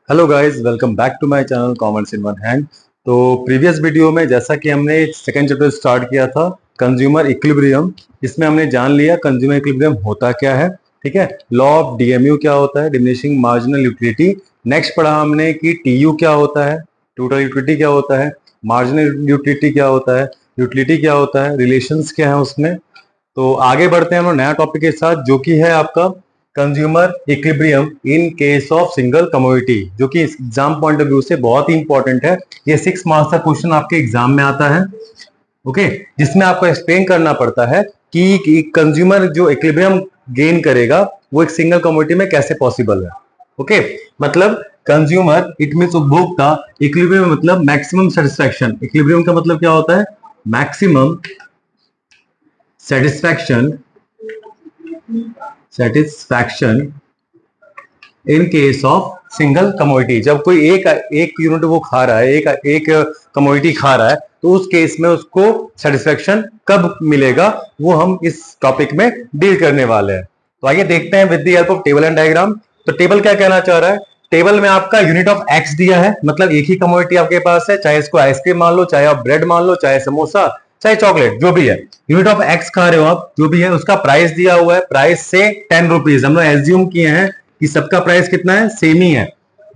Hello guys, welcome back to my channel commerce in one hand. तो previous video में जैसा कि हमने सेकंड चैप्टर स्टार्ट किया था कंज्यूमर इक्विलिब्रियम, इसमें हमने जान लिया कंज्यूमर इक्विलिब्रियम होता क्या है। ठीक है, लॉ ऑफ डीएमयू क्या होता है, डिमिनिशिंग मार्जिनल यूटिलिटी। नेक्स्ट पढ़ा हमने कि टीयू क्या होता है, टोटल यूटिलिटी क्या होता है, मार्जिनल यूटिलिटी क्या होता है, यूटिलिटी क्या होता है, रिलेशंस क्या है उसमें। तो आगे बढ़ते हैं हम लोग नया टॉपिक के साथ, जो कि है आपका consumer equilibrium in case of single commodity, जो कि एग्जाम पॉइंट ऑफ व्यू से बहुत ही इंपॉर्टेंट है। ये 6 मार्क्स का क्वेश्चन आपके एग्जाम में आता है। ओके, जिसमें आपको एक्सप्लेन करना पड़ता है कि कंज्यूमर जो इक्विलिब्रियम गेन करेगा वो एक सिंगल कमोडिटी में कैसे पॉसिबल है। ओके, मतलब कंज्यूमर इट मींस उपभोक्ता, इक्विलिब्रियम मतलब मैक्सिमम सेटिस्फैक्शन। इक्विलिब्रियम का मतलब क्या होता है? Maximum satisfaction in case of single commodity. जब कोई एक यूनिट वो खा रहा है, एक कमोडिटी खा रहा है, तो उस केस में उसको सेटिस्फैक्शन कब मिलेगा, वो हम इस टॉपिक में डील करने वाले हैं। तो आइए देखते हैं with the help of table and diagram. तो टेबल क्या कहना चाह रहा है? टेबल में आपका यूनिट ऑफ एक्स दिया है, मतलब एक ही कमोडिटी आपके पास है, चाहे इसको आइसक्रीम मान लो, चाहे आप ब्रेड मान लो, चाहे समोसा, चाहे चॉकलेट, जो भी है। यूनिट ऑफ एक्स खा रहे हो आप, जो भी है, उसका प्राइस दिया हुआ है, प्राइस से 10 रुपीज हम लोग एज्यूम किए हैं कि सबका प्राइस कितना है, सेम ही है।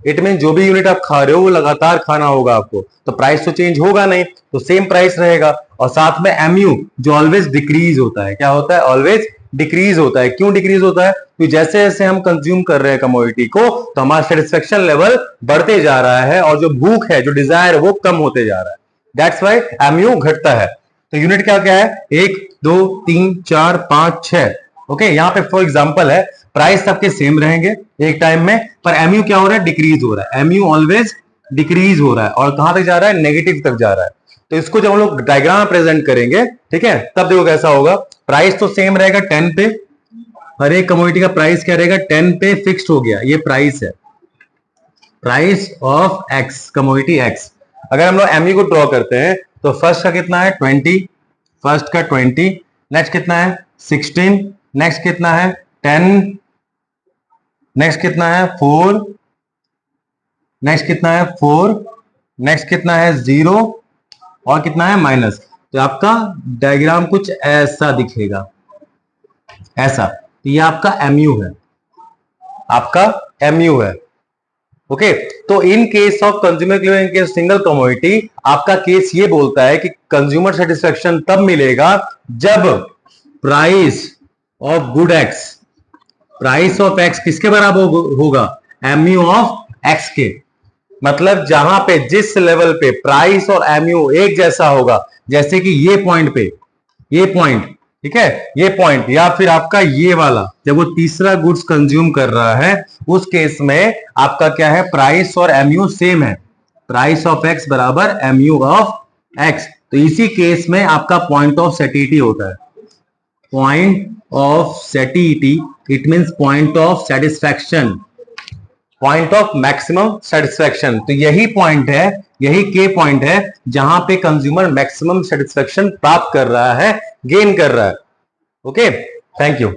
इट मीन जो भी यूनिट आप खा रहे हो वो लगातार खाना होगा आपको, तो प्राइस तो चेंज होगा नहीं, तो सेम प्राइस रहेगा। और साथ में एमयू जो ऑलवेज डिक्रीज होता है, क्या होता है? ऑलवेज डिक्रीज होता है। क्यों डिक्रीज होता है? क्योंकि जैसे जैसे हम कंज्यूम कर रहे हैं कमोडिटी को, तो हमारा सेटिस्फेक्शन लेवल बढ़ते जा रहा है और जो भूख है, जो डिजायर है, वो कम होते जा रहा है। दैट्स वाई एमयू घटता है। तो यूनिट क्या क्या है? 1 2 3 4 5 6। ओके, यहाँ पे फॉर एग्जांपल है, प्राइस सबके सेम रहेंगे एक टाइम में, पर एमयू क्या हो रहा है? डिक्रीज हो रहा है। एमयू ऑलवेज डिक्रीज हो रहा है, और कहां तक जा रहा है? नेगेटिव तक जा रहा है। तो इसको जब हम लोग डायग्राम प्रेजेंट करेंगे, ठीक है, तब देखो कैसा होगा। प्राइस तो सेम रहेगा 10 पे, हर एक कमोडिटी का प्राइस क्या रहेगा? 10 पे फिक्स्ड हो गया, ये प्राइस है, price of x, commodity x. अगर हम लोग एमयू को ड्रॉ करते हैं, तो फर्स्ट का कितना है? 20, फर्स्ट का 20, नेक्स्ट कितना है? 16, नेक्स्ट कितना है? 10, नेक्स्ट कितना है? 4, नेक्स्ट कितना है? 4, नेक्स्ट कितना है? 0, और कितना है? माइनस। तो आपका डायग्राम कुछ ऐसा दिखेगा, ऐसा। तो ये आपका एमयू है, आपका एमयू है। ओके, तो in case of consumer equilibrium, in case single commodity, आपका केस ये बोलता है कि कंज्यूमर सेटिस्फेक्शन तब मिलेगा जब price of good x, price of x किसके बराबर होगा? एमयू ऑफ एक्स के। मतलब जहां पे, जिस लेवल पे प्राइस और एमयू एक जैसा होगा, जैसे कि ये पॉइंट पे, ये पॉइंट, ठीक है, ये पॉइंट, या फिर आपका ये वाला, जब वो तीसरा गुड्स कंज्यूम कर रहा है, उस केस में आपका क्या है? प्राइस और एमयू सेम है, प्राइस ऑफ एक्स बराबर एमयू ऑफ एक्स। तो इसी केस में आपका पॉइंट ऑफ सेटिटी होता है, point of satiety, it means point of satisfaction, point of maximum satisfaction. तो यही पॉइंट है, यही के पॉइंट है, जहां पे कंज्यूमर मैक्सिमम सेटिस्फैक्शन प्राप्त कर रहा है, गेन कर रहा है। Okay, thank you.